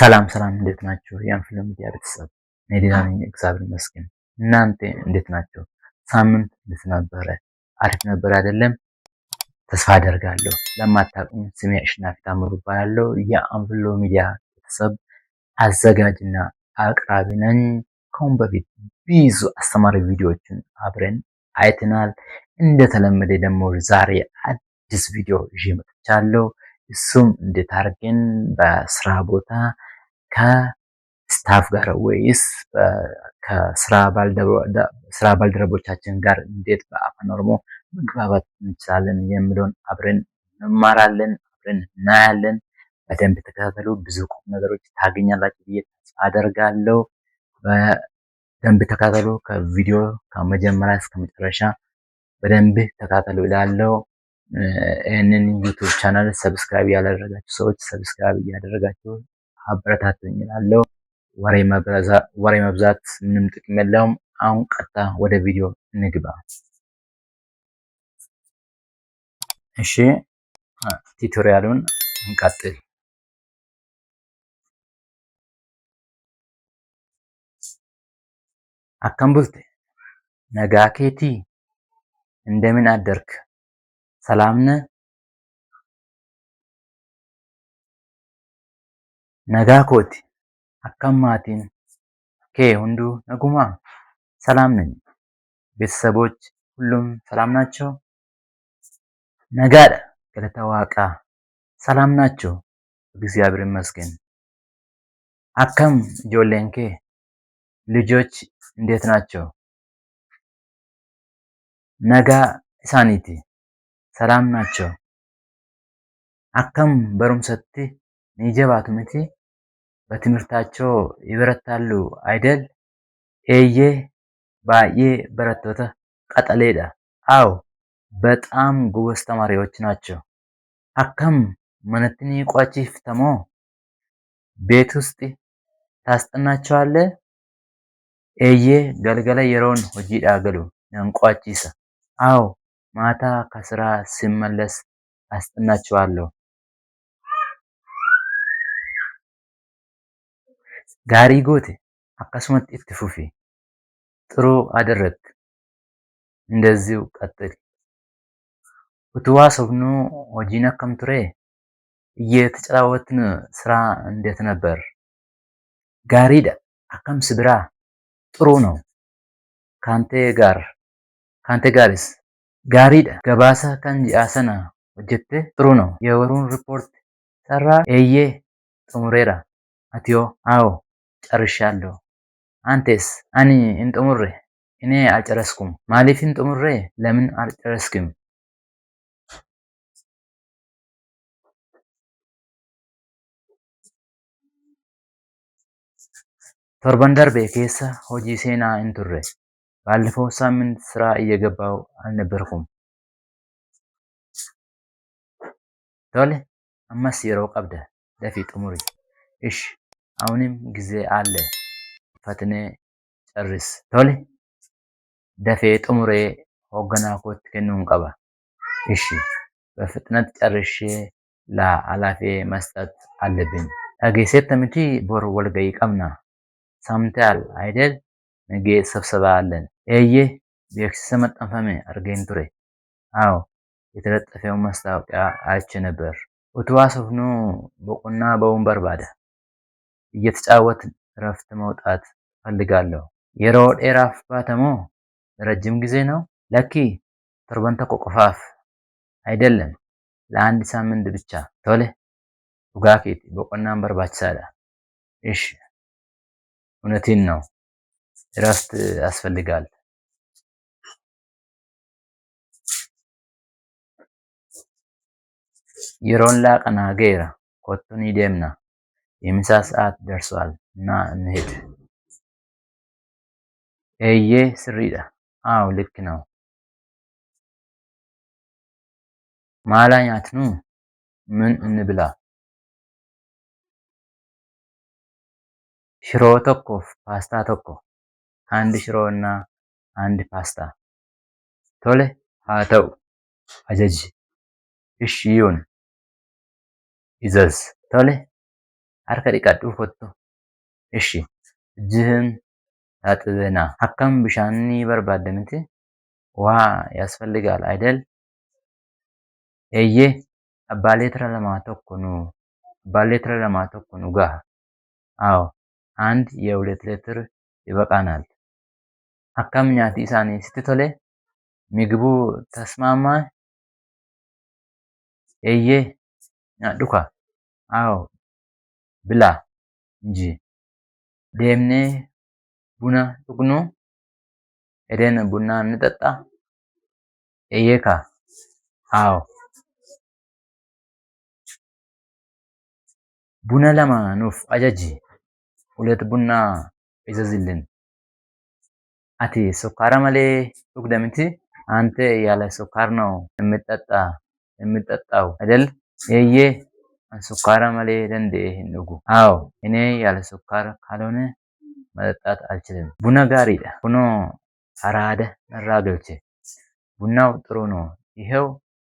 ሰላም ሰላም፣ እንዴት ናችሁ? የአንፍሎ ሚዲያ ቤተሰብ እኔ ደህና ነኝ፣ እግዚአብሔር ይመስገን። እናንተ እንዴት ናችሁ? ሳምንት እንዴት ነበረ? አሪፍ ነበር አይደለም? ተስፋ አደርጋለሁ። ለማታውቁኝ ስሜ አሸናፊ ታምሩ እባላለሁ። የአንፍሎ ሚዲያ ቤተሰብ አዘጋጅና አቅራቢ ነኝ። ከአሁን በፊት ብዙ አስተማሪ ቪዲዮዎችን አብረን አይተናል። እንደተለመደ ደግሞ ዛሬ አዲስ ቪዲዮ ይዤ መጥቻለሁ። እሱም እንዴት አድርገን በስራ ቦታ ከስታፍ ጋር ወይስ ከስራ ባልደረቦቻችን ጋር እንዴት በአፋን ኦሮሞ መግባባት እንችላለን የሚለውን አብረን እንማራለን፣ አብረን እናያለን። በደንብ ተከታተሉ። ብዙ ቁም ነገሮች ታገኛላችሁ ብዬ ተስፋ አደርጋለሁ። በደንብ ተከታተሉ። ከቪዲዮ ከመጀመሪያ እስከ መጨረሻ በደንብ ተከታተሉ እላለሁ። ይህንን ዩቲዩብ ቻናል ሰብስክራይብ ያላደረጋችሁ ሰዎች ሰብስክራይብ እያደረጋችሁ አበረታቱኝ እላለሁ። ወሬ መብዛት ምንም ጥቅም የለውም። አሁን ቀጥታ ወደ ቪዲዮ እንግባ። እሺ ቱቶሪያሉን እንቀጥል። አከም ቡልቴ ነጋ ኬቲ፣ እንደምን አደርክ? ሰላም ነህ? ነጋ ኮቲ አከም ማቲን ኬ ሁንዱ ነጉማ? ሰላም ነኝ። ቤተሰቦች ሁሉም ሰላም ናቸው? ነጋዳ ገለታ ዋቃ፣ ሰላም ናቸው? እግዚአብሔር ይመስገን። አከም ጆሌን ኬ፣ ልጆች እንዴት ናቸው? ነጋ ኢሳኒቲ፣ ሰላም ናቸው? አከም በሩምሰቲ ኒጀባቱ ሚቲ፣ በትምህርታቸው ይበረታሉ አይደል? ኤዬ ባዬ በረቶተ ቀጠሌዳ፣ አዎ በጣም ጎበዝ ተማሪዎች ናቸው። አከም መነትኒ ቋቺፍተሞ፣ ቤት ውስጥ ታስጠናቸዋለህ? ኤዬ ገልገለ የሮን ሆጂዳ ገሉ ነንቋቺሳ፣ አዎ ማታ ከስራ ሲመለስ አስጠናቸዋለሁ። ጋሪ ጎቴ አከሱመት ኢtti fufi፣ ጥሩ አደረግ፣ እንደዚሁ ቀጥል። ኡቱዋ ሶፍኑ ሆጂን አከም ቱሬ፣ እየተጨዋወትን ስራ እንዴት ነበር? ጋሪዳ አከም ስብራ፣ ጥሩ ነው። ካንተ ጋርስ? ጋሪዳ ገባሳ ከን ጂአሰና ሆጀቴ፣ ጥሩ ነው። የወሩን ሪፖርት ሰራ? ኤዬ ጥሙሬራ። አትዮ? አዎ ጨርሻለሁ። አንቴስ? አኒ እንጥሙሬ፣ እኔ አልጨረስኩም። ማሊፍ እንጥሙሬ? ለምን አልጨረስክም? ቶርባን ደርቤ ኬሳ ሆጂ ሴና እንቱሬ፣ ባለፈው ሳምንት ስራ እየገባው አልነበርኩም። ቶሌ አማስ የሮ ቀብደ ደፊ ጥሙሪ። እሽ አሁንም ጊዜ አለ፣ ፈትኔ ጨርስ። ቶሌ ደፌ ጥሙሬ ሆገና ኮት ከኑን ቀባ። እሺ በፍጥነት ጨርሼ ለኃላፊ መስጠት አለብኝ። dhageessetti ተምቲ ቦር ወልገይ ቀምና፣ ሰምተሃል አይደል? ነገ ስብሰባ አለን። ኤዬ beeksisa maxxanfame argeen ture። አዎ የተለጠፈውን ማስታወቂያ አይቼ ነበር። ኡቱዋ ሶፍኑ በቁና በወንበር ባዳ፣ እየተጫወትን እረፍት መውጣት ፈልጋለሁ። የሮ ዴራፍ ባተሞ፣ ረጅም ጊዜ ነው። ለኪ ቶርበን ተኮ ቆፋፍ አይደለም፣ ለአንድ ሳምንት ብቻ። ቶሌ ዱጋ ኬቲ boqonnaan barbaachisaadha። እሺ እውነቴን ነው፣ እረፍት ያስፈልጋል። የሮን ላቀና ገይራ ኮቱኒ ደምና፣ የምሳ ሰዓት ደርሷል እና እንሂድ። ኤዬ ስሪዳ፣ አዎ ልክ ነው። ማላ ኛትኑ፣ ምን እንብላ? ሽሮ tokkoof ፓስታ tokko፣ አንድ ሽሮ እና አንድ ፓስታ። ቶሌ haa ta'u ajaji። እሺ ይሁን፣ ይዘዝ። ቶሌ harka dhiqadhuu kottu. Ishi እጅህን ታጥበህ ና። akkam bishaan ni barbaadda miti? ውሃ ያስፈልጋል አይደል? eeyyee abbaa leetira lamaa tokko nu gaha. አዎ አንድ የ2 ሊትር ይበቃናል። akkam nyaati isaanii sitti tole? ምግቡ ተስማማህ? eeyyee nyaadhu kaa. አዎ ብላ እንጂ። deemnee buna dhugnuu? ሄደን ቡና እንጠጣ? eeyyee kaa. አዎ ቡና ለማ nuuf ajaji. 2 ቡና እዘዝልን። ati sukkaara malee dhugda miti? አንተ ያለ ስኳር ነው የምጠጣው አይደል? eeyyee an sukkaara malee danda'ee hin dhugu. አዎ እኔ ያለ ስኳር ካልሆነ መጠጣት አልችልም። ቡና gaariidha. kunoo araada narraa galche. ቡናው ጥሩ ነው። ይኸው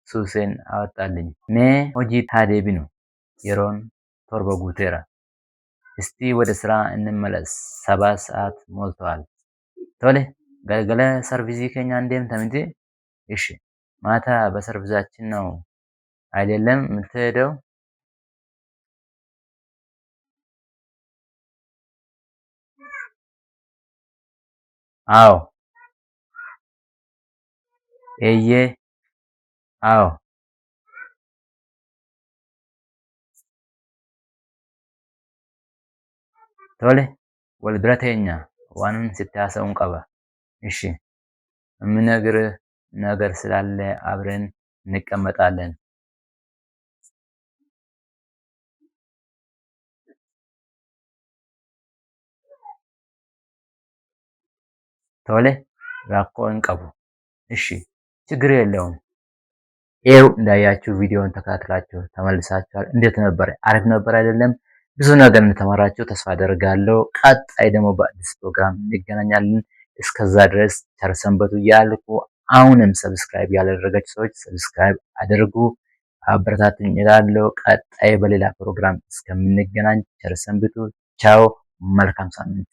ሱሴን አወጣልኝ። mee hojiitti haa deebinu. yeroon 7 guuteera. እስቲ ወደ ስራ እንመለስ። 7 ሰዓት ሞልቷል። tole galgala ሰርቪስii keenyaan deemta miti? እሺ ማታ በሰርቪሳችን ነው አይደለም የምትሄደው? አዎ eeyyee አዎ tole wal bira teenya waanan sitti haasa'uun qaba. እሺ የምነግርህ ነገር ስላለ አብረን እንቀመጣለን። tole rakkoo hin qabu. እሺ ችግር የለውም። ይኸው እንዳያችሁ ቪዲዮውን ተከታትላችሁ ተመልሳችኋል። እንዴት ነበር? አሪፍ ነበር አይደለም? ብዙ ነገር እንደተማራችሁ ተስፋ አደርጋለሁ። ቀጣይ ደግሞ በአዲስ ፕሮግራም እንገናኛለን። እስከዛ ድረስ ቸር ሰንበቱ እያልኩ አሁንም ሰብስክራይብ ያላደረጋችሁ ሰዎች ሰብስክራይብ አድርጉ፣ አበረታቱኝ እላለሁ። ቀጣይ በሌላ ፕሮግራም እስከምንገናኝ ቸር ሰንብቱ። ቻው፣ መልካም ሳምንት።